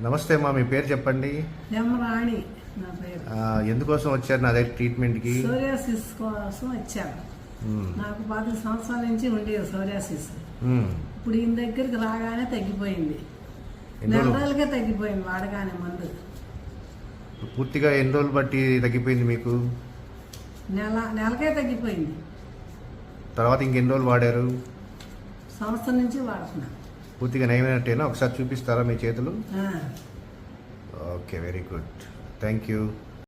నమస్తే అమ్మా, మీ పేరు చెప్పండి. రాణి నా పేరు. ఎందుకోసం వచ్చారు నా దగ్గర ట్రీట్మెంట్కి? సోరియాసిస్ కోసం వచ్చాను. నాకు 10 సంవత్సరాల నుంచి ఉండేది సోరియాసిస్. ఇప్పుడు ఈయన దగ్గరికి రాగానే తగ్గిపోయింది. నెల రోజులకే తగ్గిపోయింది వాడగానే మందు. పూర్తిగా ఎన్ని రోజులు బట్టి తగ్గిపోయింది మీకు? నెలకే తగ్గిపోయింది. తర్వాత ఇంకెన్ని రోజులు వాడారు? సంవత్సరం నుంచి వాడుతున్నా. పూర్తిగా నయమైనట్టేనా? ఒకసారి చూపిస్తారా మీ చేతులు? ఆ. Okay, very good, thank you.